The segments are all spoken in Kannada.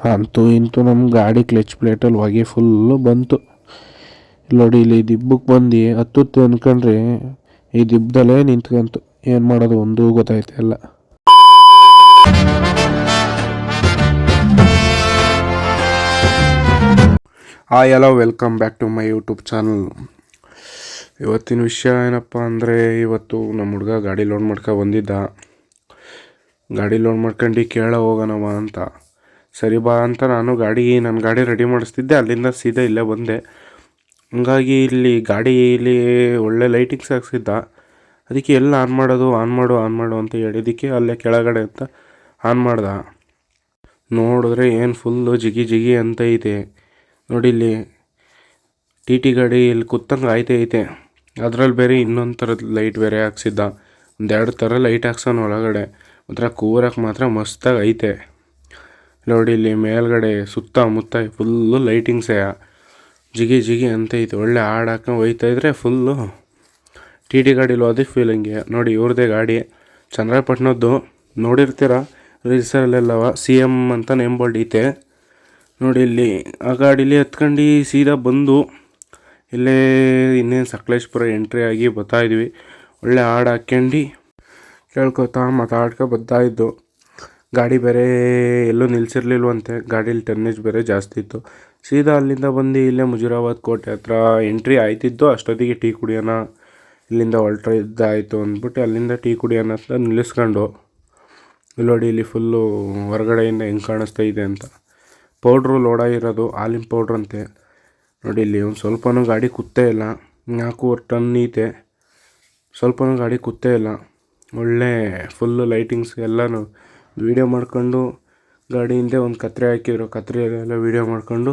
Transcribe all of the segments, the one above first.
ಅಂತೂ ಇಂತೂ ನಮ್ಮ ಗಾಡಿ ಕ್ಲಚ್ ಪ್ಲೇಟಲ್ಲಿ ಹೊಗೆ ಫುಲ್ಲು ಬಂತು. ನೋಡಿ ಇಲ್ಲಿ ದಿಬ್ಬಕ್ಕೆ ಬಂದು ಹತ್ತುತ್ತೆ ಅಂದ್ಕೊಂಡ್ರೆ ಈ ದಿಬ್ಬದಲ್ಲೇ ನಿಂತ್ಕೊಂತು. ಏನು ಮಾಡೋದು ಒಂದೂ ಗೊತ್ತಾಯ್ತಾ ಇಲ್ಲ. ಎಲ್ಲ welcome back to my YouTube channel. ಇವತ್ತಿನ ವಿಷಯ ಏನಪ್ಪ ಅಂದರೆ, ಇವತ್ತು ನಮ್ಮ ಹುಡುಗ ಗಾಡಿ ಲೋಡ್ ಬಂದಿದ್ದ. ಗಾಡಿ ಲೋಡ್ ಮಾಡ್ಕೊಂಡು ಕೇಳ ಹೋಗೋಣವ ಅಂತ. ಸರಿ ಬಾ ಅಂತ ನಾನು ನನ್ನ ಗಾಡಿ ರೆಡಿ ಮಾಡಿಸ್ತಿದ್ದೆ. ಅಲ್ಲಿಂದ ಸೀದಾ ಇಲ್ಲೇ ಬಂದೆ. ಹಂಗಾಗಿ ಇಲ್ಲಿ ಒಳ್ಳೆ ಲೈಟಿಂಗ್ಸ್ ಹಾಕ್ಸಿದ್ದ. ಅದಕ್ಕೆ ಎಲ್ಲ ಆನ್ ಮಾಡು ಅಂತ ಹೇಳಿದ್ದಕ್ಕೆ ಅಲ್ಲೇ ಕೆಳಗಡೆ ಅಂತ ಆನ್ ಮಾಡ್ದೆ. ನೋಡಿದ್ರೆ ಏನು ಫುಲ್ಲು ಜಿಗಿ ಅಂತ ಐತೆ. ನೋಡಿ ಇಲ್ಲಿ ಟಿ ಗಾಡಿ ಇಲ್ಲಿ ಕೂತಂಗೆ ಐತೆ. ಅದರಲ್ಲಿ ಬೇರೆ ಇನ್ನೊಂದು ಥರದ ಲೈಟ್ ಬೇರೆ ಹಾಕ್ಸಿದ್ದ. ಒಂದೆರಡು ಥರ ಲೈಟ್ ಹಾಕ್ಸೋನು ಒಳಗಡೆ. ಒಂಥರ ಕೂರಕ್ಕೆ ಮಾತ್ರ ಮಸ್ತಾಗಿ ಐತೆ. ನೋಡಿ ಇಲ್ಲಿ ಮೇಲ್ಗಡೆ ಸುತ್ತಮುತ್ತ ಫುಲ್ಲು ಲೈಟಿಂಗ್ಸೇ ಜಿಗಿ ಅಂತ ಐತೆ. ಒಳ್ಳೆ ಹಾಡು ಹಾಕೊಂಡು ಹೋಯ್ತಾಯಿದ್ರೆ ಫುಲ್ಲು ಟಿ ಗಾಡಿಲು ಅದೇ ಫೀಲಿಂಗೆ. ನೋಡಿ ಇವ್ರದ್ದೇ ಗಾಡಿ, ಚನ್ನರಾಯಪಟ್ಟಣದ್ದು. ನೋಡಿರ್ತೀರ ರೀಲ್ಸಲ್ಲೆಲ್ಲವ CM ಅಂತ ನೇಮ್ ಬೋರ್ಡ್ ಐತೆ. ನೋಡಿ ಇಲ್ಲಿ ಆ ಗಾಡೀಲಿ ಹತ್ಕೊಂಡು ಸೀದಾ ಬಂದು ಇಲ್ಲೇ ಇನ್ನೇನು ಸಕಲೇಶ್ಪುರ ಎಂಟ್ರಿ ಆಗಿ ಬರ್ತಾಯಿದ್ವಿ. ಒಳ್ಳೆ ಹಾಡು ಹಾಕ್ಕೊಂಡು ಕೇಳ್ಕೊತಾ ಮಾತಾಡ್ಕೊ ಬರ್ತಾಯಿದ್ದು. ಗಾಡಿ ಬೇರೆ ಎಲ್ಲೂ ನಿಲ್ಸಿರ್ಲಿಲ್ವಂತೆ. ಗಾಡೀಲಿ ಟನ್ನೇಜ್ ಬೇರೆ ಜಾಸ್ತಿ ಇತ್ತು. ಸೀದಾ ಅಲ್ಲಿಂದ ಬಂದು ಇಲ್ಲೇ ಮುಜರಾಬಾದ್ ಕೋಟೆ ಹತ್ರ ಎಂಟ್ರಿ ಆಯ್ತಿದ್ದು. ಅಷ್ಟೊತ್ತಿಗೆ ಟೀ ಕುಡಿಯೋಣ, ಇಲ್ಲಿಂದ ಹೊರಟಿದ್ದಾಯಿತು ಅಂದ್ಬಿಟ್ಟು ಅಲ್ಲಿಂದ ಟೀ ಕುಡಿಯೋಣ ಅಂತ ನಿಲ್ಲಿಸ್ಕೊಂಡು. ನೋಡಿ ಇಲ್ಲಿ ಫುಲ್ಲು ಹೊರಗಡೆಯಿಂದ ಹೆಂಗೆ ಕಾಣಿಸ್ತೈತೆ ಅಂತ. ಪೌಡ್ರು ಲೋಡಾಗಿರೋದು ಹಾಲಿನ ಪೌಡ್ರ್ ಅಂತೆ. ನೋಡಿ ಇಲ್ಲಿ ಒಂದು ಸ್ವಲ್ಪನೂ ಗಾಡಿ ಕೂತೇ ಇಲ್ಲ. 4.5 ಟನ್ ಐತೆ. ಸ್ವಲ್ಪನೂ ಗಾಡಿ ಕೂತೇ ಇಲ್ಲ. ಒಳ್ಳೆ ಫುಲ್ಲು ಲೈಟಿಂಗ್ಸ್ ಎಲ್ಲನೂ ವೀಡಿಯೋ ಮಾಡ್ಕೊಂಡು, ಗಾಡಿ ಹಿಂದೆ ಒಂದು ಕತ್ರೆ ಹಾಕಿದ್ರು, ಕತ್ರೆಯಲ್ಲೆಲ್ಲ ವೀಡಿಯೋ ಮಾಡ್ಕೊಂಡು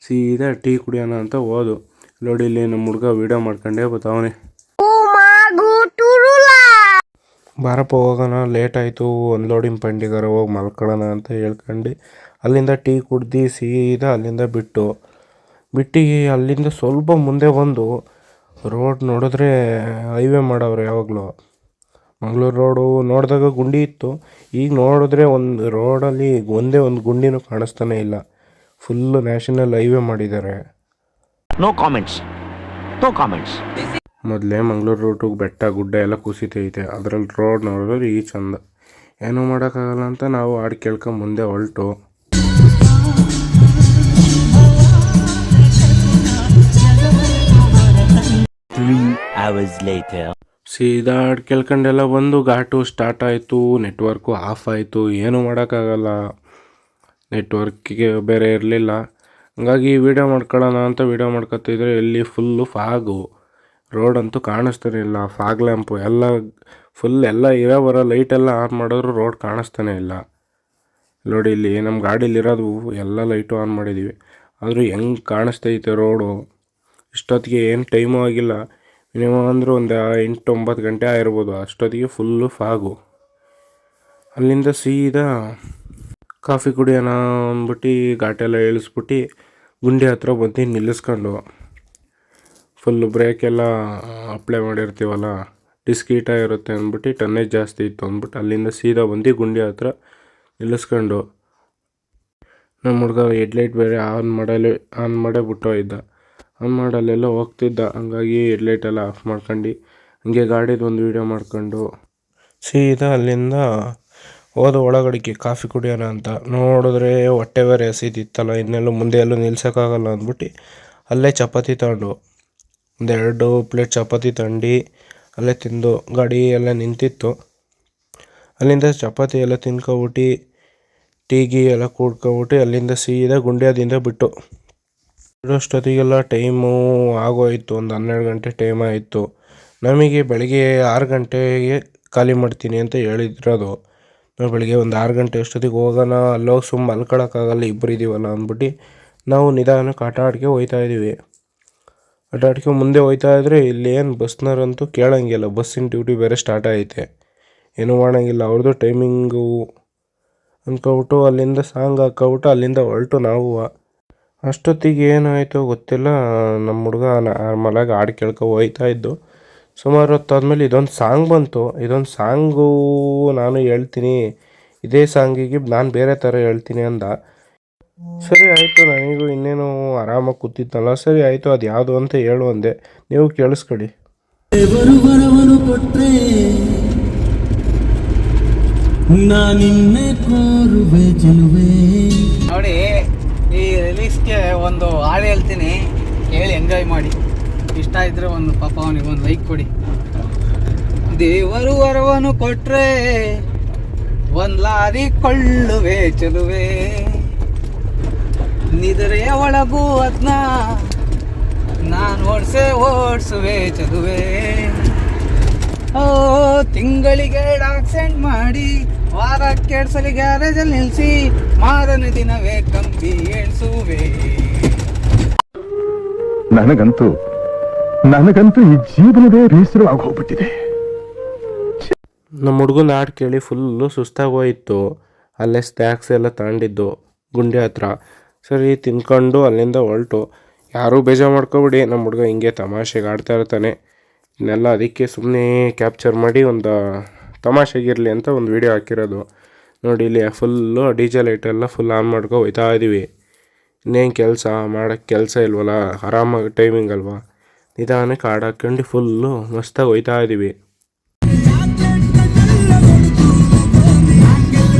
ಸೀದಾ ಟೀ ಕುಡಿಯೋಣ ಅಂತ ಹೋದು. ನೋಡಿ ಇಲ್ಲಿ ನಮ್ಮ ಹುಡುಗ ವೀಡಿಯೋ ಮಾಡ್ಕೊಂಡೇ ಬರ್ತಾವನೆ. ಬಾರಪ್ಪ ಹೋಗೋಣ, ಲೇಟ್ ಆಯಿತು, ಅನ್ಲೋಡಿಂಗ್ ಪಂಡಿಗಾರ ಹೋಗಿ ಮಲ್ಕೊಳ್ಳೋಣ ಅಂತ ಹೇಳ್ಕೊಂಡು ಅಲ್ಲಿಂದ ಟೀ ಕುಡ್ದು ಸೀದಾ ಅಲ್ಲಿಂದ ಬಿಟ್ಟು ಅಲ್ಲಿಂದ ಸ್ವಲ್ಪ ಮುಂದೆ ಬಂದು ರೋಡ್ ನೋಡಿದ್ರೆ ಹೈವೇ ಮಾಡವ್ರೆ. ಯಾವಾಗಲೂ ಮಂಗಳೂರು ರೋಡು ನೋಡಿದಾಗ ಗುಂಡಿ ಇತ್ತು. ಈಗ ನೋಡಿದ್ರೆ ಒಂದು ರೋಡಲ್ಲಿ ಒಂದೇ ಒಂದು ಗುಂಡಿನೂ ಕಾಣಿಸ್ತಾನೆ ಇಲ್ಲ. ಫುಲ್ಲು ನ್ಯಾಷನಲ್ ಹೈವೇ ಮಾಡಿದ್ದಾರೆ. No comments. ಮೊದಲೇ ಮಂಗಳೂರು ರೂಟಿಗೆ ಬೆಟ್ಟ ಗುಡ್ಡ ಎಲ್ಲ ಕುಸಿತೈತೆ. ಅದರಲ್ಲಿ ರೋಡ್ ನೋಡಿದ್ರೆ ಈ ಚಂದ. ಏನೂ ಮಾಡೋಕ್ಕಾಗಲ್ಲ ಅಂತ ನಾವು ಹಾಡು ಕೇಳ್ಕೊಂಡು ಮುಂದೆ ಹೊರಟು ಸೀದಾ ಹಾಡು ಕೇಳ್ಕೊಂಡೆಲ್ಲ ಬಂದು ಘಾಟು ಸ್ಟಾರ್ಟ್ ಆಯಿತು. ನೆಟ್ವರ್ಕು ಆಫ್ ಆಯಿತು. ಏನೂ ಮಾಡೋಕ್ಕಾಗಲ್ಲ, ನೆಟ್ವರ್ಕಿಗೆ ಬೇರೆ ಇರಲಿಲ್ಲ. ಹಂಗಾಗಿ ವೀಡಿಯೋ ಮಾಡ್ಕೊಳ್ಳೋಣ ಅಂತ ವೀಡಿಯೋ ಮಾಡ್ಕೊತಿದ್ರೆ ಇಲ್ಲಿ ಫುಲ್ಲು ಫಾಗು. ರೋಡ್ ಅಂತೂ ಕಾಣಿಸ್ತಾನೆ ಇಲ್ಲ. ಫಾಗ್ ಲ್ಯಾಂಪು ಎಲ್ಲ ಇರೋ ಬರೋ ಲೈಟೆಲ್ಲ ಆನ್ ಮಾಡಿದ್ರು ರೋಡ್ ಕಾಣಿಸ್ತಾನೆ ಇಲ್ಲ. ನೋಡಿ ಇಲ್ಲಿ ನಮ್ಮ ಗಾಡೀಲಿರೋದು ಎಲ್ಲ ಲೈಟು ಆನ್ ಮಾಡಿದ್ದೀವಿ, ಆದರೂ ಹೆಂಗೆ ಕಾಣಿಸ್ತೈತೆ ರೋಡು. ಇಷ್ಟೊತ್ತಿಗೆ ಏನು ಟೈಮು ಆಗಿಲ್ಲ. ಮಿನಿಮಮ್ ಅಂದರೂ ಒಂದು 8-9 ಗಂಟೆ ಆಗಿರ್ಬೋದು. ಅಷ್ಟೊತ್ತಿಗೆ ಫುಲ್ಲು ಫಾಗು. ಅಲ್ಲಿಂದ ಸೀದಾ ಕಾಫಿ ಕುಡಿಯೋಣ ಅಂದ್ಬಿಟ್ಟು ಘಾಟೆಲ್ಲ ಇಳಿಸ್ಬಿಟ್ಟು ಗುಂಡಿ ಹತ್ರ ಬಂದು ನಿಲ್ಲಿಸ್ಕೊಂಡು ಫುಲ್ಲು ಬ್ರೇಕೆಲ್ಲ ಅಪ್ಲೈ ಮಾಡಿರ್ತೀವಲ್ಲ, ಡಿಸ್ಕ್ ಇರುತ್ತೆ ಅಂದ್ಬಿಟ್ಟು ಟನ್ನೇಜ್ ಜಾಸ್ತಿ ಇತ್ತು ಅಂದ್ಬಿಟ್ಟು ಅಲ್ಲಿಂದ ಸೀದಾ ಬಂದು ಗುಂಡಿ ಹತ್ರ ನಿಲ್ಲಿಸ್ಕೊಂಡು ನಮ್ಮ ಹುಡುಗ ಹೆಡ್ಲೈಟ್ ಬೇರೆ ಆನ್ ಮಾಡೇ ಬಿಟ್ಟೋಗಿದ್ದ. ಆನ್ ಮಾಡಲ್ಲೆಲ್ಲ ಹೋಗ್ತಿದ್ದ. ಹಂಗಾಗಿ ಹೆಡ್ಲೈಟೆಲ್ಲ ಆಫ್ ಮಾಡ್ಕೊಂಡು ಹಂಗೆ ಗಾಡಿದು ಒಂದು ವೀಡಿಯೋ ಮಾಡ್ಕೊಂಡು ಸೀದಾ ಅಲ್ಲಿಂದ ಹೋದ ಒಳಗಡೆಗೆ ಕಾಫಿ ಕುಡಿಯೋಣ ಅಂತ. ನೋಡಿದ್ರೆ ಹೊಟ್ಟೆ ಬೇರೆ ಹಸಿದಿತ್ತಲ್ಲ, ಇನ್ನೆಲ್ಲೂ ಮುಂದೆ ಎಲ್ಲೂ ನಿಲ್ಸೋಕ್ಕಾಗಲ್ಲ ಅಂದ್ಬಿಟ್ಟು ಅಲ್ಲೇ ಚಪಾತಿ ತಗೊಂಡು 2 ಪ್ಲೇಟ್ ಚಪಾತಿ ತಗೊಂಡು ಅಲ್ಲೇ ತಿಂದು ಗಾಡಿ ಎಲ್ಲ ನಿಂತಿತ್ತು. ಅಲ್ಲಿಂದ ಚಪಾತಿ ಎಲ್ಲ ತಿನ್ಕೊಬಿಟ್ಟು ಟೀಗಿ ಎಲ್ಲ ಕುಡ್ಕೊಬಿಟ್ಟು ಅಲ್ಲಿಂದ ಸೀದಾ ಗುಂಡ್ಯಾದಿಂದ ಬಿಟ್ಟು ಇರೋಷ್ಟೊತ್ತಿಗೆಲ್ಲ ಟೈಮು ಆಗೋಯಿತು. ಒಂದು 12 ಗಂಟೆ ಟೈಮ್ ಆಯಿತು. ನಮಗೆ ಬೆಳಗ್ಗೆ 6 ಗಂಟೆಗೆ ಖಾಲಿ ಮಾಡ್ತೀನಿ ಅಂತ ಹೇಳಿದ್ರದು. ನಾವು ಬೆಳಗ್ಗೆ ಒಂದು 6 ಗಂಟೆ ಅಷ್ಟೊತ್ತಿಗೆ ಹೋಗೋಣ, ಅಲ್ಲೋಗಿ ಸುಮ್ಮ ಮಲ್ಕೊಳಕ್ಕಾಗಲ್ಲ, ಇಬ್ಬರು ಇದ್ದೀವಲ್ಲ ಅಂದ್ಬಿಟ್ಟು ನಾವು ನಿಧಾನಕ್ಕೆ ಆಟ ಆಡ್ಕೆ ಹೋಗ್ತಾಯಿದ್ದೀವಿ. ಮುಂದೆ ಹೋಗ್ತಾಯಿದ್ರೆ ಇಲ್ಲೇನು ಬಸ್ನವರಂತೂ ಕೇಳೋಂಗಿಲ್ಲ. ಬಸ್ಸಿನ ಡ್ಯೂಟಿ ಬೇರೆ ಸ್ಟಾರ್ಟ್ ಆಗಿದೆ. ಏನೂ ಮಾಡೋಂಗಿಲ್ಲ, ಅವ್ರದ್ದು ಟೈಮಿಂಗು ಅಂದ್ಕೊಬಿಟ್ಟು ಅಲ್ಲಿಂದ ಸಾಂಗ್ ಹಾಕ್ಕೊಬಿಟ್ಟು ಅಲ್ಲಿಂದ ಹೊರಟು ನಾವು. ಅಷ್ಟೊತ್ತಿಗೆ ಏನಾಯಿತೋ ಗೊತ್ತಿಲ್ಲ, ನಮ್ಮ ಹುಡುಗ ನಾರ್ಮಲಾಗಿ ಹಾಡು ಕೇಳ್ಕೊ ಹೋಗ್ತಾಯಿದ್ದು. ಸುಮಾರು ಹೊತ್ತಾದ್ಮೇಲೆ ಇದೊಂದು ಸಾಂಗ್ ಬಂತು. ಇದೊಂದು ಸಾಂಗು ನಾನು ಹೇಳ್ತೀನಿ, ಇದೇ ಸಾಂಗಿಗೆ ನಾನು ಬೇರೆ ಥರ ಹೇಳ್ತೀನಿ ಅಂದ. ಸರಿ ಆಯಿತು, ನನಗೂ ಇನ್ನೇನು ಆರಾಮಾಗಿ ಕೂತಿದ್ನಲ್ಲ, ಸರಿ ಆಯಿತು ಅದು ಯಾವುದು ಅಂತ ಹೇಳು ಅಂದೆ. ನೀವು ಕೇಳಿಸ್ಕೊಡಿ. ಬರುವರವನು ಕೊಟ್ರೆ ನಾನಿನ್ನೆ ಕೋರುವೆ ಚೆಲುವೆ. ನೋಡಿ, ಈ ರಿಲೀಸ್ಗೆ ಒಂದು ಹಾಡು ಹೇಳ್ತೀನಿ, ಕೇಳಿ ಎಂಜಾಯ್ ಮಾಡಿ. ಇಷ್ಟ ಇದ್ರೆ ಒಂದು ಪಾಪ ಅವನಿಗೆ ಒಂದು ಲೈಕ್ ಕೊಡಿ. ದೇವರು ವರವನು ಕೊಟ್ರೆ ಒಂದು ಲಾರಿ ಕೊಳ್ಳುವೆ ಚೆಲುವೆ, ನಿದ್ರೆಯ ಒಳಗೂ ಅದನ್ನ ನಾನು ಓಡಿಸುವೆ ಚೆಲುವೆ. ಓ ತಿಂಗಳಿಗೆ ಆಕ್ಸೆಂಟ್ ಮಾಡಿ ವಾರ ಕೆಡ್ಸಲಿ ಗ್ಯಾರೇಜಲ್ಲಿ ನಿಲ್ಲಿಸಿ ಮಾರನೇ ದಿನವೇ ಕಂಬಿ ಏಳ್ಸುವೆ. ನನಗಂತೂ ಈ ಜೀವನವೇ ಬೇಸರ ಆಗೋಗ್ಬಿಟ್ಟಿದೆ. ನಮ್ಮ ಹುಡುಗನ ಹಾಡು ಕೇಳಿ ಫುಲ್ಲು ಸುಸ್ತಾಗೋಯಿತು. ಅಲ್ಲೇ ಸ್ನ್ಯಾಕ್ಸ್ ಎಲ್ಲ ತಗೊಂಡಿದ್ದು ಗುಂಡೆ ಹತ್ರ. ಸರಿ ತಿನ್ಕೊಂಡು ಅಲ್ಲಿಂದ ಹೊರಟು. ಯಾರೂ ಬೇಜಾರು ಮಾಡ್ಕೊಬಿಡಿ, ನಮ್ಮ ಹುಡುಗ ಹಿಂಗೆ ತಮಾಷೆಗೆ ಆಡ್ತಾ ಇರ್ತಾನೆ. ಇನ್ನೆಲ್ಲ ಅದಕ್ಕೆ ಸುಮ್ಮನೆ ಕ್ಯಾಪ್ಚರ್ ಮಾಡಿ ಒಂದು ತಮಾಷೆಗಿರಲಿ ಅಂತ ಒಂದು ವೀಡಿಯೋ ಹಾಕಿರೋದು. ನೋಡಿ ಇಲ್ಲಿ ಫುಲ್ಲು ಡಿ ಜೆ ಲೈಟೆಲ್ಲ ಫುಲ್ ಆನ್ ಮಾಡ್ಕೊ ಹೋಯ್ತಾ ಇದ್ದೀವಿ. ಇನ್ನೇನು ಮಾಡೋಕ್ಕೆ ಕೆಲಸ ಇಲ್ವಲ್ಲ, ಆರಾಮಾಗಿ ಟೈಮಿಂಗ್ ಅಲ್ವಾ, ನಿಧಾನಕ್ಕೆ ಹಾಡು ಹಾಕ್ಕೊಂಡು ಫುಲ್ಲು ಮಸ್ತಾಗಿ ಹೋಯ್ತಾ ಇದ್ದೀವಿ.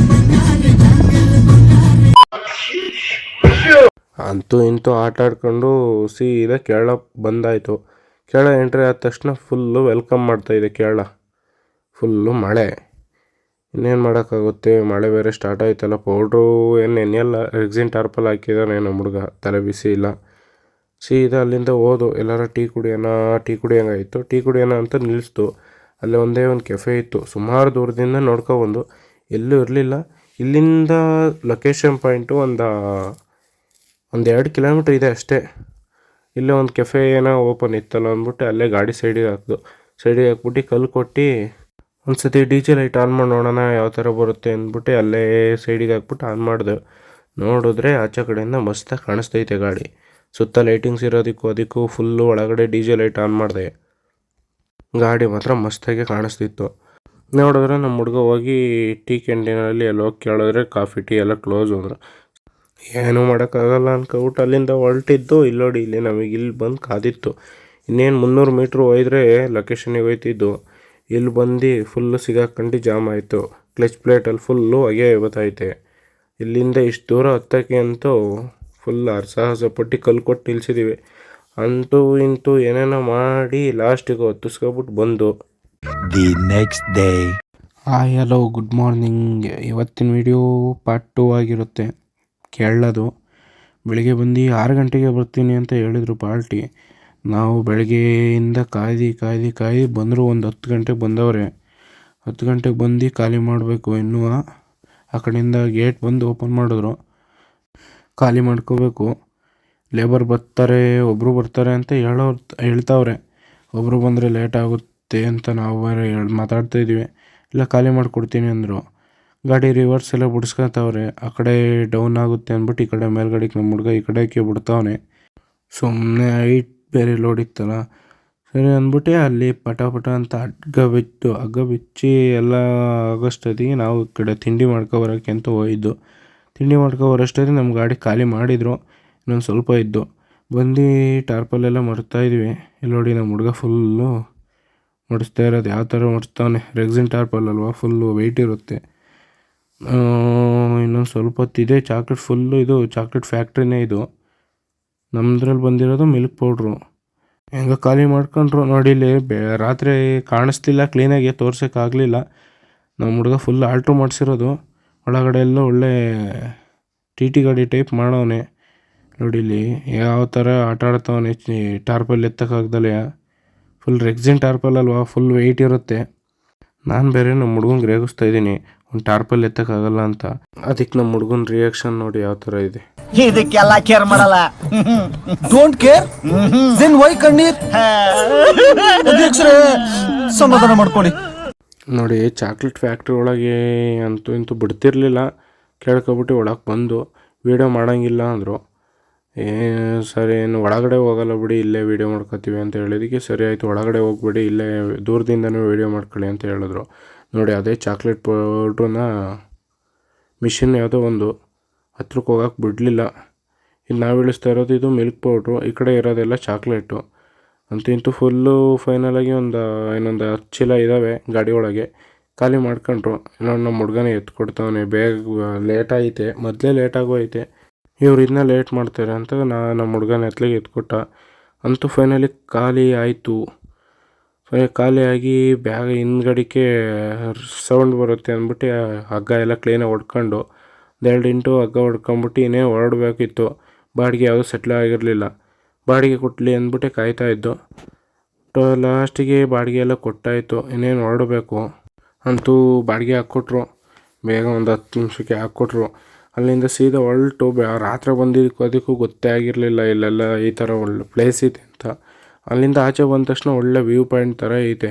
ಅಂತೂ ಇಂತೂ ಆಟ ಆಡ್ಕೊಂಡು ಸೀದಾ ಕೇರಳ ಬಂದಾಯಿತು. ಕೇರಳ ಎಂಟ್ರಿ ಆದ ತಕ್ಷಣ ಫುಲ್ಲು ವೆಲ್ಕಮ್ ಮಾಡ್ತಾಯಿದೆ ಕೇರಳ. ಫುಲ್ಲು ಮಳೆ, ಇನ್ನೇನು ಮಾಡೋಕ್ಕಾಗುತ್ತೆ, ಮಳೆ ಬೇರೆ ಸ್ಟಾರ್ಟ್ ಆಯ್ತಲ್ಲ. ಪೌಡ್ರು ಏನು ನೆನೆಯಲ್ಲ, ರೆಕ್ಸಿನ್ ಟಾರ್ಪಲ್ ಹಾಕಿದ್ದಾನೆ ನಮ್ಮ ಹುಡುಗ, ತಲೆ ಬಿಸಿ ಇಲ್ಲ. ಸೀದಾ ಅಲ್ಲಿಂದ ಹೋದು, ಎಲ್ಲರ ಟೀ ಕುಡಿಯೋಂಗಾಯಿತು. ಟೀ ಕುಡಿಯೋಣ ಅಂತ ನಿಲ್ಲಿಸ್ತು. ಅಲ್ಲೇ ಒಂದೇ ಒಂದು ಕೆಫೆ ಇತ್ತು. ಸುಮಾರು ದೂರದಿಂದ ನೋಡ್ಕೊಬಂದು, ಎಲ್ಲೂ ಇರಲಿಲ್ಲ. ಇಲ್ಲಿಂದ ಲೊಕೇಶನ್ ಪಾಯಿಂಟು ಒಂದು 2 ಕಿಲೋಮೀಟ್ರ್ ಇದೆ ಅಷ್ಟೇ. ಇಲ್ಲೇ ಒಂದು ಕೆಫೆ ಏನೋ ಓಪನ್ ಇತ್ತಲ್ಲ ಅಂದ್ಬಿಟ್ಟು ಅಲ್ಲೇ ಗಾಡಿ ಸೈಡಿಗೆ ಹಾಕ್ಬಿಟ್ಟು ಕಲ್ಲು ಕೊಟ್ಟು ಒಂದು ಸತಿ ಡಿ ಜೆ ಲೈಟ್ ಆನ್ ಮಾಡಿ ನೋಡೋಣ ಯಾವ ಥರ ಬರುತ್ತೆ ಅಂದ್ಬಿಟ್ಟು ಅಲ್ಲೇ ಸೈಡಿಗೆ ಹಾಕ್ಬಿಟ್ಟು ಆನ್ ಮಾಡಿದೆ. ನೋಡಿದ್ರೆ ಆಚೆ ಕಡೆಯಿಂದ ಮಸ್ತಾಗಿ ಕಾಣಿಸ್ತೈತೆ ಗಾಡಿ. ಸುತ್ತ ಲೈಟಿಂಗ್ಸ್ ಇರೋದಕ್ಕೂ ಫುಲ್ಲು ಒಳಗಡೆ ಡಿ ಜೆ ಲೈಟ್ ಆನ್ ಮಾಡಿದೆ. ಗಾಡಿ ಮಾತ್ರ ಮಸ್ತಾಗಿ ಕಾಣಿಸ್ತಿತ್ತು. ನೋಡಿದ್ರೆ ನಮ್ಮ ಹುಡುಗ ಹೋಗಿ ಟೀ ಕ್ಯಾಂಟೀನಲ್ಲಿ ಎಲ್ಲ ಹೋಗಿ ಕೇಳಿದ್ರೆ ಕಾಫಿ ಟೀ ಎಲ್ಲ ಕ್ಲೋಸ್ ಅಂದರು. ಏನೂ ಮಾಡೋಕ್ಕಾಗಲ್ಲ ಅನ್ಕೊಬಿಟ್ಟು ಅಲ್ಲಿಂದ ಹೊರಟಿದ್ದು. ಇಲ್ಲಿ ನಮಗೆ ಇಲ್ಲಿ ಬಂದು ಕಾದಿತ್ತು. ಇನ್ನೇನು 300 ಮೀಟ್ರ್ ಹೋಯ್ದರೆ ಲೊಕೇಶನಿಗೆ ಹೋಯ್ತಿದ್ದು. ಇಲ್ಲಿ ಬಂದು ಫುಲ್ಲು ಸಿಗಾಕೊಂಡು ಜಾಮ್ ಆಯಿತು. ಕ್ಲಚ್ ಪ್ಲೇಟಲ್ಲಿ ಫುಲ್ಲು ಹೊಗೆ ಬತ್ತೈತೆ. ಇಲ್ಲಿಂದ ಇಷ್ಟು ದೂರ ಹತ್ತಕ್ಕೆ ಅಂತೂ ಫುಲ್ ಸಾಹಸ ಪಟ್ಟು ಕಲ್ಲು ಕೊಟ್ಟು ನಿಲ್ಸಿದ್ದೀವಿ. ಅಂತೂ ಇಂತೂ ಏನೇನೋ ಮಾಡಿ ಲಾಸ್ಟಿಗೆ ಹೊತ್ತಿಸ್ಕೊಬಿಟ್ಟು ಬಂದು. The next day. Hi hello good morning. ಇವತ್ತಿನ ವಿಡಿಯೋ ಪಾರ್ಟ್ 2 ಆಗಿರುತ್ತೆ. ಕೇಳೋದು ಬೆಳಿಗ್ಗೆ ಬಂದು 6 ಗಂಟೆಗೆ ಬರ್ತೀನಿ ಅಂತ ಹೇಳಿದರು ಪಾರ್ಟಿ. ನಾವು ಬೆಳಗ್ಗೆಯಿಂದ ಕಾಯ್ದು ಬಂದರು. ಒಂದು 10 ಗಂಟೆಗೆ ಬಂದವ್ರೆ. 10 ಗಂಟೆಗೆ ಬಂದು ಖಾಲಿ ಮಾಡಬೇಕು. ಇನ್ನೂ ಆ ಕಡೆಯಿಂದ ಗೇಟ್ ಬಂದು ಓಪನ್ ಮಾಡಿದ್ರು. ಖಾಲಿ ಮಾಡ್ಕೋಬೇಕು. ಲೇಬರ್ ಒಬ್ಬರು ಬರ್ತಾರೆ ಅಂತ ಹೇಳ್ತಾವ್ರೆ. ಒಬ್ಬರು ಬಂದರೆ ಲೇಟ್ ಆಗುತ್ತೆ ಅಂತ ನಾವು ಬೇರೆ ಮಾತಾಡ್ತಾಯಿದ್ವಿ. ಇಲ್ಲ ಖಾಲಿ ಮಾಡಿಕೊಡ್ತೀನಿ ಅಂದರು. ಗಾಡಿ ರಿವರ್ಸ್ ಎಲ್ಲ ಬಿಡಿಸ್ಕೊತಾವ್ರೆ. ಆ ಕಡೆ ಡೌನ್ ಆಗುತ್ತೆ ಅಂದ್ಬಿಟ್ಟು ಈ ಕಡೆ ಮೇಲ್ಗಡೆಗೆ ನಮ್ಮ ಹುಡುಗ ಈ ಕಡೆಗೆ ಬಿಡ್ತಾವನೆ. ಸುಮ್ಮನೆ ಹೈಟ್ ಬೇರೆ ಲೋಡ್ ಇತ್ತಲ್ಲ, ಸರಿ ಅಂದ್ಬಿಟ್ಟು ಅಲ್ಲಿ ಪಟ ಅಂತ ಹಗ್ಗ ಬಿಚ್ಚಿ ಎಲ್ಲ ಆಗೋಷ್ಟೊತ್ತಿಗೆ ನಾವು ಈ ಕಡೆ ತಿಂಡಿ ಮಾಡ್ಕೊಬರೋಕ್ಕೆ ಅಂತ ಹೋಗಿದ್ದು. ತಿಂಡಿ ಮಾಡ್ಕೊಬರೋಷ್ಟೊತ್ತಿಗೆ ನಮ್ಮ ಗಾಡಿ ಖಾಲಿ ಮಾಡಿದರು. ಇನ್ನೊಂದು ಸ್ವಲ್ಪ ಇದ್ದು ಬಂದು ಟಾರ್ಪಲ್ಲೆಲ್ಲ ಮರ್ತಾಯಿದ್ವಿ. ಇಲ್ಲಿ ನೋಡಿ ನಮ್ಮ ಹುಡುಗ ಫುಲ್ಲು ಮಡಿಸ್ತಾ ಇರೋದು. ಯಾವ ಥರ ಮಡಿಸ್ತಾವನೆ, ರೆಕ್ಸಿನ್ ಟಾರ್ಪಲ್ ಅಲ್ವಾ, ಫುಲ್ಲು ವೆಯ್ಟ್ ಇರುತ್ತೆ. ಇನ್ನೊಂದು ಸ್ವಲ್ಪ ಹೊತ್ತಿದೆ. ಇದು ಚಾಕ್ಲೇಟ್ ಫ್ಯಾಕ್ಟ್ರಿನೇ ಇದು. ನಮ್ಮದ್ರಲ್ಲಿ ಬಂದಿರೋದು ಮಿಲ್ಕ್ ಪೌಡ್ರು. ಹೆಂಗೆ ಖಾಲಿ ಮಾಡ್ಕೊಂಡ್ರು ನೋಡಿ. ಇಲ್ಲಿ ರಾತ್ರಿ ಕಾಣಿಸ್ತಿಲ್ಲ, ಕ್ಲೀನಾಗಿ ತೋರ್ಸೋಕ್ಕಾಗಲಿಲ್ಲ. ನಮ್ಮ ಹುಡುಗ ಫುಲ್ ಆಲ್ಟ್ರು ಮಾಡಿಸಿರೋದು. ಒಳಗಡೆ ಎಲ್ಲ ಒಳ್ಳೆ ಟಿ ಗಾಡಿ ಟೈಪ್ ಮಾಡವನೆ. ನೋಡಿ ಇಲ್ಲಿ ಯಾವ ಥರ ಆಟ ಆಡ್ತಾವನೆ. ಟಾರ್ಪಲ್ ಎತ್ತಕ್ಕಾಗ್ದಲೆ. ಫುಲ್ ರೆಕ್ಸಿನ್ ಟಾರ್ಪಲ್ ಅಲ್ವಾ, ಫುಲ್ ವೆಯ್ಟ್ ಇರುತ್ತೆ. ನಾನು ಬೇರೆ ನಮ್ಮ ಹುಡುಗಂಗೆ ರೇಗಿಸ್ತಾ ಇದ್ದೀನಿ, ಒಂದು ಟಾರ್ಪಲ್ ಎತ್ತಕ್ಕಾಗಲ್ಲ ಅಂತ. ಅದಕ್ಕೆ ನಮ್ಮ ಹುಡುಗನ ರಿಯಾಕ್ಷನ್ ನೋಡಿ ಯಾವ ಥರ ಇದೆ. ಇದಕ್ಕೆಲ್ಲ ಕೇರ್ ಮಾಡಲ್ಲ. ಡೋಂಟ್ ಕೇರ್ ದೆನ್ ವೈ ಕಣ್ಣೀರ್? ಅಧ್ಯಕ್ಷರೇ ಸಮಾಧಾನ ಮಾಡ್ಕೊಳ್ಳಿ. ನೋಡಿ ಚಾಕ್ಲೇಟ್ ಫ್ಯಾಕ್ಟ್ರಿ ಒಳಗೆ ಅಂತೂ ಇಂತೂ ಬಿಡ್ತಿರ್ಲಿಲ್ಲ. ಕೇಳ್ಕೊಬಿಟ್ಟು ಒಳಗೆ ಬಂದು ವೀಡಿಯೋ ಮಾಡೋಂಗಿಲ್ಲ ಅಂದರು. ಸರಿ ಏನು ಒಳಗಡೆ ಹೋಗಲ್ಲ ಬಿಡಿ, ಇಲ್ಲೇ ವೀಡಿಯೋ ಮಾಡ್ಕೊತೀವಿ ಅಂತ ಹೇಳಿದಕ್ಕೆ ಸರಿ ಆಯಿತು, ಒಳಗಡೆ ಹೋಗ್ಬಿಡಿ, ಇಲ್ಲೇ ದೂರದಿಂದನೇ ವೀಡಿಯೋ ಮಾಡ್ಕೊಳ್ಳಿ ಅಂತ ಹೇಳಿದ್ರು. ನೋಡಿ ಅದೇ ಚಾಕ್ಲೇಟ್ ಪೌಡ್ರನ್ನ ಮಿಷಿನ್ ಯಾವುದೋ ಒಂದು ಹತ್ರಕ್ಕೆ ಹೋಗಕ್ಕೆ ಬಿಡಲಿಲ್ಲ. ಇಲ್ಲಿ ನಾವು ಇಳಿಸ್ತಾ ಇರೋದು ಇದು ಮಿಲ್ಕ್ ಪೌಡ್ರು, ಈ ಕಡೆ ಇರೋದೆಲ್ಲ ಚಾಕ್ಲೇಟು. ಅಂತೂ ಇಂತೂ ಫುಲ್ಲು ಫೈನಲಾಗಿ ಇನ್ನೊಂದು 10 ಚೀಲ ಇದ್ದಾವೆ ಗಾಡಿ ಒಳಗೆ. ಖಾಲಿ ಮಾಡ್ಕೊಂಡ್ರು. ಇನ್ನೊಂದು ನಮ್ಮ ಹುಡ್ಗನೇ ಎತ್ಕೊಡ್ತಾವನೆ. ಬೇಗ ಲೇಟ್ ಐತೆ, ಮೊದಲೇ ಲೇಟಾಗೂ ಐತೆ. ಇವ್ರು ಇದನ್ನ ಲೇಟ್ ಮಾಡ್ತಾರೆ ಅಂತ ನಮ್ಮ ಹುಡ್ಗನ ಎತ್ಲಿಗೆ ಎತ್ಕೊಟ್ಟ. ಅಂತೂ ಫೈನಲಿ ಖಾಲಿ ಆಯಿತು. ಖಾಲಿಯಾಗಿ ಬ್ಯಾಗ್ ಹಿಂದ್ಗಡಿಕೆ ಸೌಂಡ್ ಬರುತ್ತೆ ಅಂದ್ಬಿಟ್ಟು ಹಗ್ಗ ಎಲ್ಲ ಕ್ಲೀನಾಗಿ ಹೊಡ್ಕೊಂಡು 2 ಇಂಟು ಹಗ್ಗ ಹೊಡ್ಕೊಂಬಿಟ್ಟು ಇನ್ನೇ ಹೊರಡ್ಬೇಕಿತ್ತು. ಬಾಡಿಗೆ ಯಾವುದೂ ಸೆಟ್ಲ್ ಆಗಿರಲಿಲ್ಲ. ಬಾಡಿಗೆ ಕೊಡಲಿ ಅಂದ್ಬಿಟ್ಟು ಕಾಯ್ತಾಯಿದ್ದು. ಲಾಸ್ಟಿಗೆ ಬಾಡಿಗೆ ಎಲ್ಲ ಕೊಟ್ಟಾಯಿತು. ಇನ್ನೇನು ಹೊರಡಬೇಕು. ಅಂತೂ ಬಾಡಿಗೆ ಹಾಕ್ಕೊಟ್ರು. ಬೇಗ ಒಂದು 10 ನಿಮಿಷಕ್ಕೆ ಹಾಕ್ಕೊಟ್ರು. ಅಲ್ಲಿಂದ ಸೀದಾ ಹೊರಟು ರಾತ್ರಿ ಬಂದಿದ್ದಕ್ಕೂ ಅದಕ್ಕೂ ಗೊತ್ತೇ ಆಗಿರಲಿಲ್ಲ ಇಲ್ಲೆಲ್ಲ ಈ ಥರ ಒಳ್ಳೆ ಪ್ಲೇಸ್ ಇದೆ ಅಂತ. ಅಲ್ಲಿಂದ ಆಚೆ ಬಂದ ತಕ್ಷಣ ಒಳ್ಳೆ ವ್ಯೂ ಪಾಯಿಂಟ್ ಥರ ಐತೆ.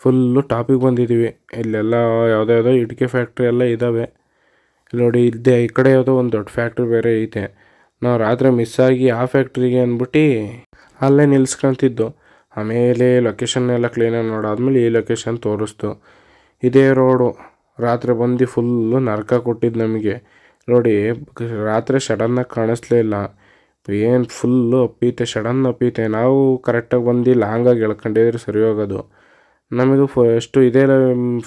ಫುಲ್ಲು ಟಾಪಿಗೆ ಬಂದಿದ್ದೀವಿ. ಇಲ್ಲೆಲ್ಲ ಯಾವುದ್ಯಾವುದೋ ಇಟ್ಟಿಗೆ ಫ್ಯಾಕ್ಟ್ರಿ ಎಲ್ಲ ಇದ್ದಾವೆ. ಇಲ್ಲಿ ನೋಡಿ, ಇದ್ದೆ ಈ ಕಡೆ ಯಾವುದೋ ಒಂದು ದೊಡ್ಡ ಫ್ಯಾಕ್ಟ್ರಿ ಬೇರೆ ಐತೆ. ನಾವು ರಾತ್ರಿ ಮಿಸ್ಸಾಗಿ ಆ ಫ್ಯಾಕ್ಟ್ರಿಗೆ ಅಂದ್ಬಿಟ್ಟು ಅಲ್ಲೇ ನಿಲ್ಸ್ಕೊತಿದ್ದು. ಆಮೇಲೆ ಲೊಕೇಶನ್ ಎಲ್ಲ ಕ್ಲೀನಾಗಿ ನೋಡಾದ್ಮೇಲೆ ಈ ಲೊಕೇಶನ್ ತೋರಿಸ್ತು. ಇದೇ ರೋಡು. ರಾತ್ರಿ ಬಂದು ಫುಲ್ಲು ನರಕ ಕೊಟ್ಟಿದ್ದು ನಮಗೆ. ನೋಡಿ, ರಾತ್ರಿ ಸಡನ್ನಾಗಿ ಕಾಣಿಸ್ಲೇ ಇಲ್ಲ. ಏನು ಫುಲ್ಲು ಅಪ್ಪೀತೆ, ಸಡನ್ ಅಪ್ಪೀತೆ. ನಾವು ಕರೆಕ್ಟಾಗಿ ಬಂದು ಲಾಂಗಾಗಿ ಎಳ್ಕೊಂಡಿದ್ರೆ ಸರಿ ಹೋಗೋದು. ನಮಗೂ ಫಸ್ಟು ಇದೇ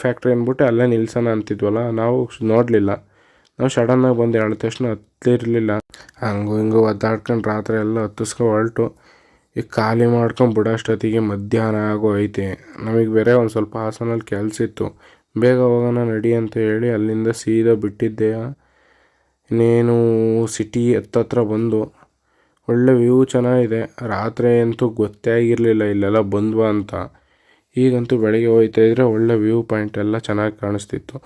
ಫ್ಯಾಕ್ಟ್ರಿ ಅಂದ್ಬಿಟ್ಟು ಅಲ್ಲೇ ನಿಲ್ಸೋಣ ಅಂತಿದ್ವಲ್ಲ, ನಾವು ನೋಡಲಿಲ್ಲ. ನಾವು ಸಡನ್ನಾಗಿ ಬಂದು ಹೇಳಿದ ತಕ್ಷಣ ಹತ್ತಿರಲಿಲ್ಲ. ಹಂಗೂ ಹಿಂಗೂ ಒದ್ದಾಡ್ಕೊಂಡು ರಾತ್ರಿ ಎಲ್ಲ ಹತ್ತಿಸ್ಕೊಂಡು ಹೊರಟು. ಈಗ ಖಾಲಿ ಮಾಡ್ಕೊಂಡು ಬಿಡೋಷ್ಟೊತ್ತಿಗೆ ಮಧ್ಯಾಹ್ನ ಆಗೋ ಐತೆ. ನಮಗೆ ಬೇರೆ ಒಂದು ಸ್ವಲ್ಪ ಹಾಸನಲ್ಲಿ ಕೆಲಸ ಇತ್ತು. ಬೇಗ ಹೋಗೋಣ ನಡಿ ಅಂತ ಹೇಳಿ ಅಲ್ಲಿಂದ ಸೀದಾ ಬಿಟ್ಟಿದ್ದೆ. ಇನ್ನೇನು ಸಿಟಿ ಹತ್ತತ್ರ ಬಂದು ಒಳ್ಳೆ ವ್ಯೂ ಚೆನ್ನಾಗಿದೆ. ರಾತ್ರಿ ಅಂತೂ ಗೊತ್ತೇ ಆಗಿರಲಿಲ್ಲ ಇಲ್ಲೆಲ್ಲ ಬಂದ್ವಾ ಅಂತ. ಈಗಂತೂ ಬೆಳಗ್ಗೆ ಹೋಗ್ತಾಯಿದ್ರೆ ಒಳ್ಳೆ ವ್ಯೂ ಪಾಯಿಂಟ್ ಎಲ್ಲ ಚೆನ್ನಾಗಿ ಕಾಣಿಸ್ತಿತ್ತು.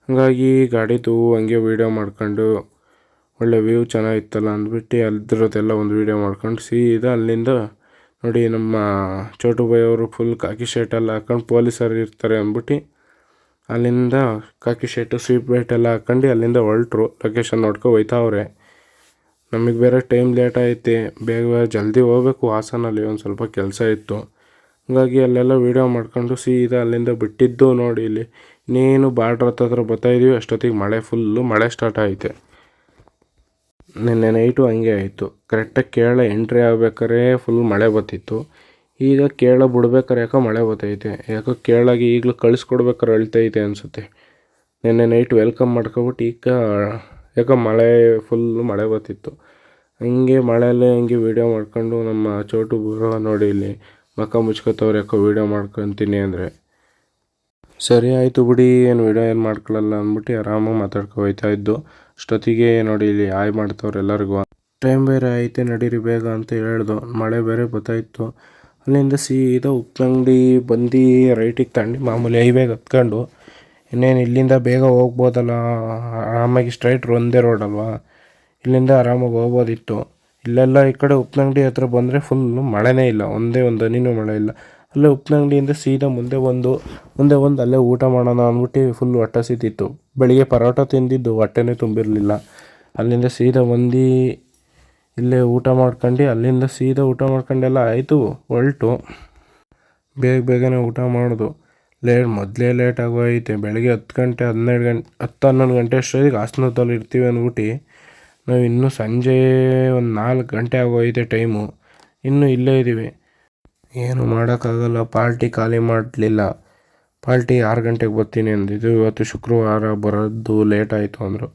ಹಾಗಾಗಿ ಗಾಡಿದು ಹಂಗೆ ವೀಡಿಯೋ ಮಾಡ್ಕೊಂಡು ಒಳ್ಳೆ ವ್ಯೂ ಚೆನ್ನಾಗಿತ್ತಲ್ಲ ಅಂದ್ಬಿಟ್ಟು ಅಲ್ಲಿರೋದೆಲ್ಲ ಒಂದು ವೀಡಿಯೋ ಮಾಡ್ಕೊಂಡು ಸೀದಾ ಅಲ್ಲಿಂದ ನೋಡಿ, ನಮ್ಮ ಚೋಟು ಬಾಯ್ ಅವರು ಫುಲ್ ಕಾಕಿ ಶರ್ಟೆಲ್ಲ ಹಾಕೊಂಡು ಪೊಲೀಸರು ಇರ್ತಾರೆ ಅಂದ್ಬಿಟ್ಟು ಅಲ್ಲಿಂದ ಕಾಕಿ ಶರ್ಟು ಸ್ವೀಪ್ ಬೆಲ್ಟ್ ಎಲ್ಲ ಹಾಕೊಂಡು ಅಲ್ಲಿಂದ ಹೊರಟ್ರು. ಲೊಕೇಶನ್ ನೋಡ್ಕೊ ಹೋಯ್ತಾವ್ರೆ. ನಮಗೆ ಬೇರೆ ಟೈಮ್ ಲೇಟ್ ಐತೆ. ಬೇಗ ಜಲ್ದಿ ಹೋಗ್ಬೇಕು. ಹಾಸನಲ್ಲಿ ಒಂದು ಸ್ವಲ್ಪ ಕೆಲಸ ಇತ್ತು. ಹಾಗಾಗಿ ಅಲ್ಲೆಲ್ಲ ವೀಡಿಯೋ ಮಾಡ್ಕೊಂಡು ಸೀದಾ ಅಲ್ಲಿಂದ ಬಿಟ್ಟಿದ್ದು. ನೋಡಿ, ಇಲ್ಲಿ ಇನ್ನೇನು ಬಾರ್ಡ್ರ್ ಹತ್ರ ಬರ್ತಾಯಿದ್ದೀವಿ ಅಷ್ಟೊತ್ತಿಗೆ ಫುಲ್ಲು ಮಳೆ ಸ್ಟಾರ್ಟ್ ಐತೆ. ನಿನ್ನೆ ನೈಟು ಹಂಗೆ ಆಯಿತು. ಕರೆಕ್ಟಾಗಿ ಕೇರಳ ಎಂಟ್ರಿ ಆಗ್ಬೇಕಾದ್ರೆ ಫುಲ್ ಮಳೆ ಬರ್ತಿತ್ತು. ಈಗ ಕೇರಳ ಬಿಡ್ಬೇಕಾರೆ ಯಾಕೋ ಮಳೆ ಬರ್ತೈತೆ. ಯಾಕೋ ಕೇರಳಗೆ ಈಗಲೂ ಕಳಿಸ್ಕೊಡ್ಬೇಕಾರೆ ಅಳ್ತೈತೆ ಅನಿಸುತ್ತೆ. ನಿನ್ನೆ ನೈಟ್ ವೆಲ್ಕಮ್ ಮಾಡ್ಕೊಬಿಟ್ಟು ಈಗ ಯಾಕೋ ಫುಲ್ಲು ಮಳೆ ಬರ್ತಿತ್ತು. ಹಂಗೆ ಮಳೆಯಲ್ಲೇ ಹಂಗೆ ವೀಡಿಯೋ ಮಾಡ್ಕೊಂಡು ನಮ್ಮ ಚೋಟು ಬರೋ ನೋಡಿ ಇಲ್ಲಿ ಮಕ್ಕ ಮುಚ್ಕೋತವ್ರು ಯಾಕೋ ವೀಡಿಯೋ ಮಾಡ್ಕೊತೀನಿ ಅಂದರೆ. ಸರಿ ಆಯಿತು ಬಿಡಿ, ಏನು ವೀಡಿಯೋ ಏನು ಮಾಡ್ಕೊಳ್ಳಲ್ಲ ಅಂದ್ಬಿಟ್ಟು ಆರಾಮಾಗಿ ಮಾತಾಡ್ಕೊ ಹೋಯ್ತಾ ಇದ್ದು. ಅಷ್ಟೊತ್ತಿಗೆ ನೋಡಿ ಇಲ್ಲಿ ಹಾಯ್ ಮಾಡ್ತವ್ರು ಎಲ್ಲರಿಗೂ. ಟೈಮ್ ಬೇರೆ ಐತೆ ನಡೀರಿ ಬೇಗ ಅಂತ ಹೇಳ್ದು. ಮಳೆ ಬೇರೆ ಬರ್ತಾಯಿತ್ತು. ಅಲ್ಲಿಂದ ಸೀದಾ ಉಪ್ಪಂಗಡಿ ಬಂದು ರೈಟಿಗೆ ತಗೊಂಡು ಮಾಮೂಲಿ ಹೈವೇಗೆ ಹತ್ಕೊಂಡು ಇನ್ನೇನು ಇಲ್ಲಿಂದ ಬೇಗ ಹೋಗ್ಬೋದಲ್ಲ, ಆರಾಮಾಗಿ ಸ್ಟ್ರೈಟ್ ಒಂದೇ ರೋಡ್ ಅಲ್ವಾ, ಇಲ್ಲಿಂದ ಆರಾಮಾಗಿ ಹೋಗ್ಬೋದಿತ್ತು. ಇಲ್ಲೆಲ್ಲ ಈ ಕಡೆ ಉಪ್ಪಂಗಡಿ ಹತ್ರ ಬಂದರೆ ಫುಲ್ಲು ಮಳೆನೇ ಇಲ್ಲ. ಒಂದೇ ಒಂದು ಹನಿನೂ ಮಳೆ ಇಲ್ಲ. ಅಲ್ಲೇ ಉಪ್ಪಂಗಡಿಯಿಂದ ಸೀದಾ ಮುಂದೆ ಒಂದು ಅಲ್ಲೇ ಊಟ ಮಾಡೋಣ ಅಂದ್ಬಿಟ್ಟು ಫುಲ್ ಹೊಟ್ಟೆ ಸಿತಿತ್ತು. ಬೆಳಿಗ್ಗೆ ಪರೋಟ ತಿಂದಿದ್ದು, ಹೊಟ್ಟೆನೇ ತುಂಬಿರಲಿಲ್ಲ. ಅಲ್ಲಿಂದ ಸೀದಾ ಬಂದು ಇಲ್ಲೇ ಊಟ ಮಾಡ್ಕೊಂಡು ಅಲ್ಲಿಂದ ಸೀದಾ ಊಟ ಮಾಡ್ಕೊಂಡೆಲ್ಲ ಆಯಿತು ಹೊರಟು. ಬೇಗನೆ ಊಟ ಮಾಡೋದು. ಮೊದಲೇ ಲೇಟ್ ಆಗೋಯ್ತೆ. ಬೆಳಗ್ಗೆ 10 ಗಂಟೆ 11 ಗಂಟೆ ಅಷ್ಟೊತ್ತಿಗೆ ಹಾಸನದಲ್ಲಿ ಇರ್ತೀವಿ ಅಂದ್ಬಿಟ್ಟು ನಾವು ಇನ್ನೂ ಸಂಜೆ ಒಂದು 4 ಗಂಟೆ ಆಗೋಯ್ತೆ ಟೈಮು. ಇನ್ನೂ ಇಲ್ಲೇ ಇದ್ದೀವಿ. ಏನು ಮಾಡೋಕ್ಕಾಗಲ್ಲ. ಪಾರ್ಟಿ ಖಾಲಿ ಮಾಡಲಿಲ್ಲ. ಪಾರ್ಟಿ 6 ಗಂಟೆಗೆ ಬರ್ತೀನಿ ಅಂದಿದ್ದು. ಇವತ್ತು ಶುಕ್ರವಾರ ಬರೋದು ಲೇಟ್ ಆಯಿತು ಅಂದರು.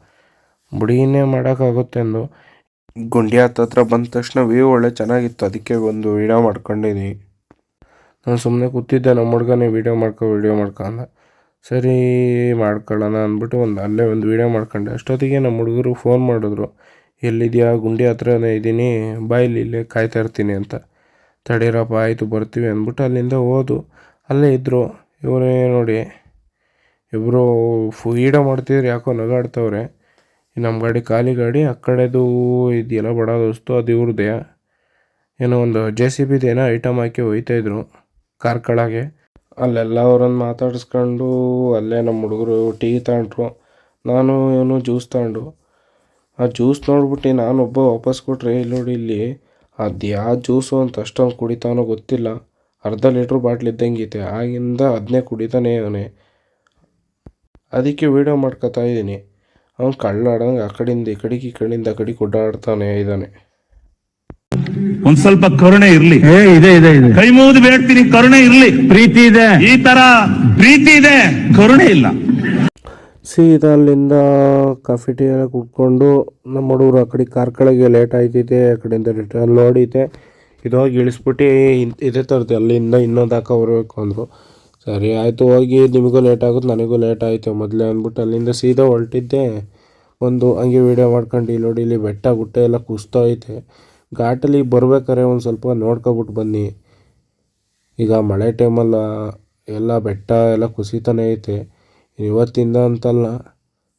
ಬುಡಿನೇ ಮಾಡೋಕ್ಕಾಗುತ್ತೆ ಅಂದು ಗುಂಡಿ ಹತ್ರ ಬಂದ ತಕ್ಷಣ ವ್ಯೂ ಒಳ್ಳೆ ಚೆನ್ನಾಗಿತ್ತು. ಅದಕ್ಕೆ ಒಂದು ವೀಡಿಯೋ ಮಾಡ್ಕೊಂಡಿದ್ದೀನಿ. ನಾನು ಸುಮ್ಮನೆ ಕೂತಿದ್ದೆ. ನಮ್ಮ ಹುಡ್ಗನೇ ವೀಡಿಯೋ ಮಾಡ್ಕೊ ಅಂದ. ಸರಿ ಮಾಡ್ಕೊಳ್ಳೋಣ ಅಂದ್ಬಿಟ್ಟು ಅಲ್ಲೇ ಒಂದು ವೀಡಿಯೋ ಮಾಡ್ಕೊಂಡೆ. ಅಷ್ಟೊತ್ತಿಗೆ ನಮ್ಮ ಹುಡುಗರು ಫೋನ್ ಮಾಡಿದ್ರು, ಎಲ್ಲಿದೆಯಾ? ಗುಂಡಿ ಹತ್ರನೇ ಇದ್ದೀನಿ, ಬಾಯಲ್ಲಿ ಇಲ್ಲೇ ಕಾಯ್ತಾ ಇರ್ತೀನಿ ಅಂತ. ತಡೀರಪ್ಪ ಆಯಿತು ಬರ್ತೀವಿ ಅಂದ್ಬಿಟ್ಟು ಅಲ್ಲಿಂದ ಹೋದು. ಅಲ್ಲೇ ಇದ್ದರು. ಇವರೇ ನೋಡಿ, ಇಬ್ಬರು ವೀಡಿಯೋ ಮಾಡ್ತಿದ್ರು. ಯಾಕೋ ನಗಾಡ್ತವ್ರೆ. ನಮ್ಮ ಗಾಡಿ ಖಾಲಿ ಗಾಡಿ. ಆ ಕಡೆದು ಇದೆಯಲ್ಲ ಬಡ ದೋಸ್ತು, ಅದು ಇವ್ರದ್ದೇ. ಏನೋ ಒಂದು JCB ಏನೋ ಐಟಮ್ ಹಾಕಿ ಹೋಯ್ತಾಯಿದ್ರು ಕಾರ್ ಕೆಳಗೆ. ಅಲ್ಲೆಲ್ಲ ಅವ್ರನ್ನ ಮಾತಾಡಿಸ್ಕೊಂಡು ಅಲ್ಲೇ ನಮ್ಮ ಹುಡುಗರು ಟೀ ತಗೊಂಡ್ರು. ನಾನು ಇವನು ಜ್ಯೂಸ್ ತಗೊಂಡು. ಆ ಜ್ಯೂಸ್ ನೋಡ್ಬಿಟ್ಟು ನಾನೊಬ್ಬ ವಾಪಸ್ ಕೊಟ್ಟರೆ ಇಲ್ಲಿ ನೋಡಿ, ಇಲ್ಲಿ ಅದು ಯಾವ ಜ್ಯೂಸು ಅಂತ ಅಷ್ಟೊಂದು ಕುಡಿತಾನೋ ಗೊತ್ತಿಲ್ಲ. ಅರ್ಧ ಲೀಟ್ರ್ ಬಾಟ್ಲ್ ಇದ್ದಂಗೈತೆ. ಆಗಿಂದ ಅದನ್ನೇ ಕುಡಿತಾನೆ ಅವನೇ. ಅದಕ್ಕೆ ವೀಡಿಯೋ ಮಾಡ್ಕೊತಾ ಇದ್ದೀನಿ. ಅವ್ನು ಕಳ್ಳಾಡಂಗೆ ಆ ಕಡೆಯಿಂದ ಈ ಕಡೆಯಿಂದ ಆ ಕಡೆಗೆ ಓಡಾಡ್ತಾನೆ ಇದ್ದಾನೆ. ಒಂದ್ ಸ್ವಲ್ಪ ಕರುಣೆ ಇರ್ಲಿ. ಇದೆ ಕೈ ಮುಗಿದು ಬೇಡ್ತೀನಿ, ಕರುಣೆ ಇರ್ಲಿ. ಪ್ರೀತಿ ಇದೆ, ಈ ತರ ಪ್ರೀತಿ ಇದೆ, ಕರುಣೆ ಇಲ್ಲ. ಸೀದಾ ಅಲ್ಲಿಂದ ಕಾಫಿ ಟೀ ಎಲ್ಲ ಕುಡ್ಕೊಂಡು ನಮ್ಮ ಹುಡುಗರು ಆ ಕಡೆ ಕಾರ್ ಕೆಳಗೆ ಲೇಟ್ ಆಯ್ತೈತೆ, ಆ ಕಡೆಯಿಂದ ರಿಟರ್ನ್ ಲೋಡ್ ಐತೆ, ಇದೋಗಿ ಇಳಿಸ್ಬಿಟ್ಟು ಇದೇ ಥರದ್ದು ಅಲ್ಲಿಂದ ಇನ್ನೊಂದು ಹಾಕ ಬರಬೇಕು ಅಂದರು. ಸರಿ ಆಯಿತು, ಹೋಗಿ ನಿಮಗೂ ಲೇಟ್ ಆಗುತ್ತೆ ನನಗೂ ಲೇಟ್ ಆಯಿತು ಮೊದಲೇ ಅಂದ್ಬಿಟ್ಟು ಅಲ್ಲಿಂದ ಸೀದಾ ಹೊರಟಿದ್ದೆ. ಒಂದು ಹಂಗೆ ವೀಡಿಯೋ ಮಾಡ್ಕೊಂಡು ನೋಡಿ ಇಲ್ಲಿ ಬೆಟ್ಟ ಗುಟ್ಟ ಎಲ್ಲ ಕುಸ್ತೈತೆ. ಘಾಟಲ್ಲಿ ಬರ್ಬೇಕಾದ್ರೆ ಒಂದು ಸ್ವಲ್ಪ ನೋಡ್ಕೊಬಿಟ್ಟು ಬನ್ನಿ. ಈಗ ಮಳೆ ಟೈಮಲ್ಲ ಎಲ್ಲ ಬೆಟ್ಟ ಎಲ್ಲ ಕುಸಿತಾನೆ ಐತೆ. ಇವತ್ತಿಂದ ಅಂತಲ್ಲ,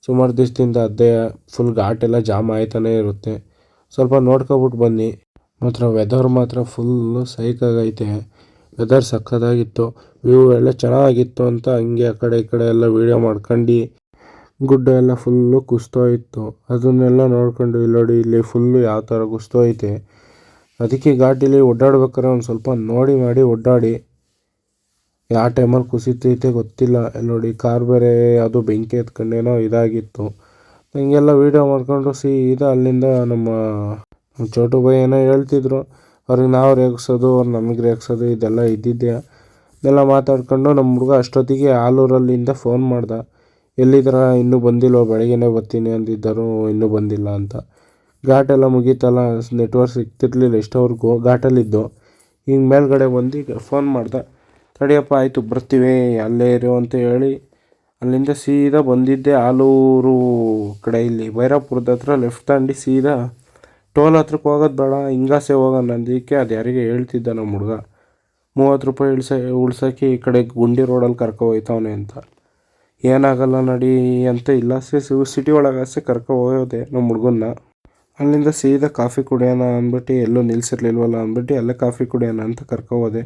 ಸುಮಾರು ದಿವಸದಿಂದ ಅದೇ ಫುಲ್ ಘಾಟೆಲ್ಲ ಜಾಮ್ ಆಯ್ತಾನೆ ಇರುತ್ತೆ. ಸ್ವಲ್ಪ ನೋಡ್ಕೊಬಿಟ್ಟು ಬನ್ನಿ. ಮಾತ್ರ ವೆದರ್ ಮಾತ್ರ ಫುಲ್ಲು ಸೈಕಾಗೈತೆ. ವೆದರ್ ಸಕ್ಕತ್ತಾಗಿತ್ತು, ವ್ಯೂ ಎಲ್ಲ ಚೆನ್ನಾಗಿತ್ತು ಅಂತ ಹಂಗೆ ಆ ಕಡೆ ಈ ಕಡೆ ಎಲ್ಲ ವೀಡಿಯೋ ಮಾಡ್ಕೊಂಡು ಗುಡ್ಡ ಎಲ್ಲ ಫುಲ್ಲು ಕುಸ್ತೋಯಿತ್ತು. ಅದನ್ನೆಲ್ಲ ನೋಡ್ಕೊಂಡು ಇಲ್ಲಿ ನೋಡಿ ಇಲ್ಲಿ ಫುಲ್ಲು ಯಾವ ಥರ ಕುಸ್ತೋಯ್ತೆ. ಅದಕ್ಕೆ ಘಾಟಿಲಿ ಓಡಾಡ್ಬೇಕಾದ್ರೆ ಒಂದು ಸ್ವಲ್ಪ ನೋಡಿ ಮಾಡಿ ಓಡಾಡಿ. ಯಾವ ಟೈಮಲ್ಲಿ ಕುಸಿತೈತೆ ಗೊತ್ತಿಲ್ಲ. ನೋಡಿ ಕಾರ್ ಬೇರೆ ಅದು ಬೆಂಕಿ ಎತ್ಕೊಂಡೇನೋ ಇದಾಗಿತ್ತು. ಹಂಗೆಲ್ಲ ವೀಡಿಯೋ ಮಾಡ್ಕೊಂಡು ಸೀದಾ ಅಲ್ಲಿಂದ ನಮ್ಮ ಚೋಟು ಬೈ ಏನೋ ಹೇಳ್ತಿದ್ರು, ಅವ್ರಿಗೆ ನಾವು ರೇಗಿಸೋದು ಅವ್ರು ನಮಗೆ ರೇಗಿಸೋದು ಇದೆಲ್ಲ ಇದ್ದಿದ್ದೆ. ಇದೆಲ್ಲ ಮಾತಾಡ್ಕೊಂಡು ನಮ್ಮ ಹುಡುಗ ಅಷ್ಟೊತ್ತಿಗೆ ಆಲೂರಲ್ಲಿಂದ ಫೋನ್ ಮಾಡ್ದ, ಎಲ್ಲಿದ್ದೀರ ಇನ್ನೂ ಬಂದಿಲ್ವ, ಬೆಳಗ್ಗೆನೇ ಬರ್ತೀನಿ ಅಂದಿದ್ದರು, ಇನ್ನೂ ಬಂದಿಲ್ಲ ಅಂತ. ಘಾಟೆಲ್ಲ ಮುಗೀತಲ್ಲ, ನೆಟ್ವರ್ಕ್ ಸಿಗ್ತಿರ್ಲಿಲ್ಲ ಇಷ್ಟವರೆಗೂ ಘಾಟಲ್ಲಿದ್ದು. ಹಿಂಗೆ ಮೇಲ್ಗಡೆ ಬಂದು ಫೋನ್ ಮಾಡ್ದೆ, ತಡಿಯಪ್ಪ ಆಯಿತು ಬರ್ತೀವಿ ಅಲ್ಲೇ ಇರು ಅಂತ ಹೇಳಿ ಅಲ್ಲಿಂದ ಸೀದಾ ಬಂದಿದ್ದೆ ಆಲೂರು ಕಡೆ. ಇಲ್ಲಿ ಭೈರಪುರದ ಹತ್ರ ಲೆಫ್ಟ್ ತಗೊಂಡು ಸೀದಾ ಟೋಲ್ ಹತ್ರಕ್ಕೆ ಹೋಗೋದು ಬೇಡ, ಹಿಂಗಾಸೆ ಹೋಗೋಣ ಅಂದಿಕ್ಕೆ ಅದು ಯಾರಿಗೆ ಹೇಳ್ತಿದ್ದ ನಮ್ಮ ಹುಡುಗ, 30 ರೂಪಾಯಿ ಉಳ್ಸೋಕ್ಕೆ ಈ ಕಡೆ ಗುಂಡಿ ರೋಡಲ್ಲಿ ಕರ್ಕೊ ಹೋಯ್ತವನೆ ಅಂತ. ಏನಾಗಲ್ಲ ನಡಿ ಅಂತ ಇಲ್ಲ, ಸಿಟಿ ಒಳಗಾಸೆ ಕರ್ಕೊ ಹೋಗೋದೆ ನಮ್ಮ ಹುಡುಗನ್ನ. ಅಲ್ಲಿಂದ ಸೀದಾ ಕಾಫಿ ಕುಡಿಯೋಣ ಅಂದ್ಬಿಟ್ಟು, ಎಲ್ಲೂ ನಿಲ್ಸಿರ್ಲಿಲ್ವಲ್ಲ ಅಂದ್ಬಿಟ್ಟು ಅಲ್ಲೇ ಕಾಫಿ ಕುಡಿಯೋಣ ಅಂತ ಕರ್ಕೊ ಹೋದೆ.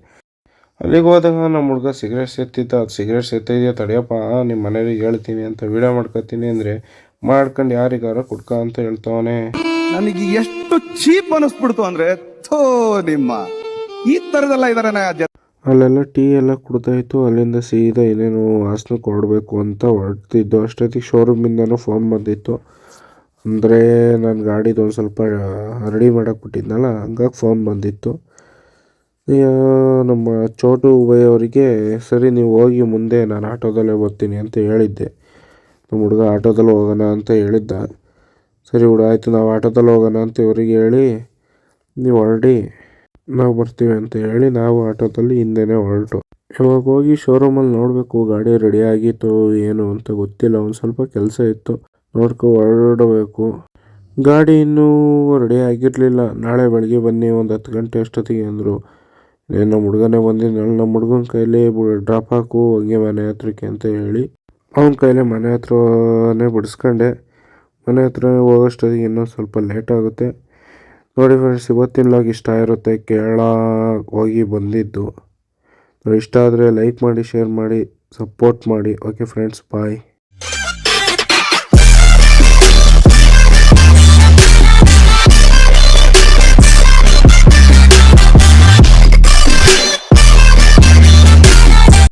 ಅಲ್ಲಿಗೆ ಹೋದಾಗ ನಮ್ಮ ಹುಡುಗ ಸಿಗರೇಟ್ ಸೇರ್ತಿದ್ದ. ಅದು ಸಿಗರೇಟ್ ಸೇರ್ತಿದ್ಯಾ ತಡಿಯಪ್ಪ ನಿಮ್ಮ ಮನೇಲಿಗೆ ಹೇಳ್ತೀನಿ ಅಂತ ವೀಡಿಯೋ ಮಾಡ್ಕೊತೀನಿ ಅಂದರೆ ಮಾಡ್ಕೊಂಡು ಯಾರಿಗಾರ ಕುಡ್ಕ ಅಂತ ಹೇಳ್ತವನೆ. ನನಗೆ ಎಷ್ಟು ಚೀಪ್ ಅನಿಸ್ಬಿಡ್ತು ಅಂದ್ರೆ, ಥೋ ನಿಮ್ಮ ಈ ತರದೆಲ್ಲ ಇದಾರೆ. ಅಲ್ಲೆಲ್ಲ ಟೀ ಎಲ್ಲ ಕುಡ್ದಾಯಿತು. ಅಲ್ಲಿಂದ ಸೀದಾ ಏನೇನು ಹಾಸನಕ್ಕೆ ಹೊರಡಬೇಕು ಅಂತ ಹೊರಡ್ತಿದ್ದು. ಅಷ್ಟೊತ್ತಿಗೆ ಶೋರೂಮಿಂದನೂ ಫೋನ್ ಬಂದಿತ್ತು. ಅಂದರೆ ನನ್ನ ಗಾಡಿದು ಒಂದು ಸ್ವಲ್ಪ ರೆಡಿ ಮಾಡೋಕೆ ಬಿಟ್ಟಿದ್ನಲ್ಲ, ಹಂಗಾಗಿ ಫೋನ್ ಬಂದಿತ್ತು. ನಮ್ಮ ಚೋಟು ಬೈ ಅವರಿಗೆ ಸರಿ ನೀವು ಹೋಗಿ ಮುಂದೆ ನಾನು ಆಟೋದಲ್ಲೇ ಬರ್ತೀನಿ ಅಂತ ಹೇಳಿದ್ದೆ. ನಮ್ಮ ಹುಡುಗ ಆಟೋದಲ್ಲಿ ಹೋಗೋಣ ಅಂತ ಹೇಳಿದ್ದ. ಸರಿ ಹುಡುಗ ಆಯಿತು ನಾವು ಆಟೋದಲ್ಲಿ ಹೋಗೋಣ ಅಂತ ಇವರಿಗೆ ಹೇಳಿ, ನೀವು ಹೊರಡಿ ನಾವು ಬರ್ತೀವಿ ಅಂತ ಹೇಳಿ ನಾವು ಆಟೋದಲ್ಲಿ ಹಿಂದೆನೇ ಹೊರಟು. ಇವಾಗ ಹೋಗಿ ಶೋರೂಮಲ್ಲಿ ನೋಡಬೇಕು ಗಾಡಿ ರೆಡಿ ಆಗಿತ್ತು ಏನು ಅಂತ ಗೊತ್ತಿಲ್ಲ. ಒಂದು ಸ್ವಲ್ಪ ಕೆಲಸ ಇತ್ತು, ಹೊರಡಬೇಕು. ಗಾಡಿ ಇನ್ನೂ ರೆಡಿ ಆಗಿರಲಿಲ್ಲ. ನಾಳೆ ಬೆಳಗ್ಗೆ ಬನ್ನಿ ಒಂದು 10 ಗಂಟೆ ಅಷ್ಟೊತ್ತಿಗೆ ಅಂದರು. ನಮ್ಮ ಹುಡುಗನೇ ಬಂದಿದ್ನಲ್ಲ, ನಮ್ಮ ಹುಡುಗನ ಕೈಲಿ ಡ್ರಾಪ್ ಹಾಕು ಹಂಗೆ ಮನೆ ಹತ್ರಕ್ಕೆ ಅಂತ ಹೇಳಿ ಅವನ ಕೈಲೇ ಮನೆ ಹತ್ರನೇ ಬಿಡಿಸ್ಕೊಂಡೆ. ಮನೆ ಹತ್ರ ಹೋಗೋಷ್ಟೊತ್ತಿಗೆ ಇನ್ನೊಂದು ಸ್ವಲ್ಪ ಲೇಟ್ ಆಗುತ್ತೆ. ನೋಡಿ ಫ್ರೆಂಡ್ಸ್, ಇವತ್ತಿನ ಲಾಗ್ ಇಷ್ಟ ಇರುತ್ತೆ, ಕೇರಳ ಹೋಗಿ ಬಂದಿದ್ದು. ಇಷ್ಟ ಆದರೆ ಲೈಕ್ ಮಾಡಿ, ಶೇರ್ ಮಾಡಿ, ಸಪೋರ್ಟ್ ಮಾಡಿ. ಓಕೆ ಫ್ರೆಂಡ್ಸ್, ಬಾಯ್.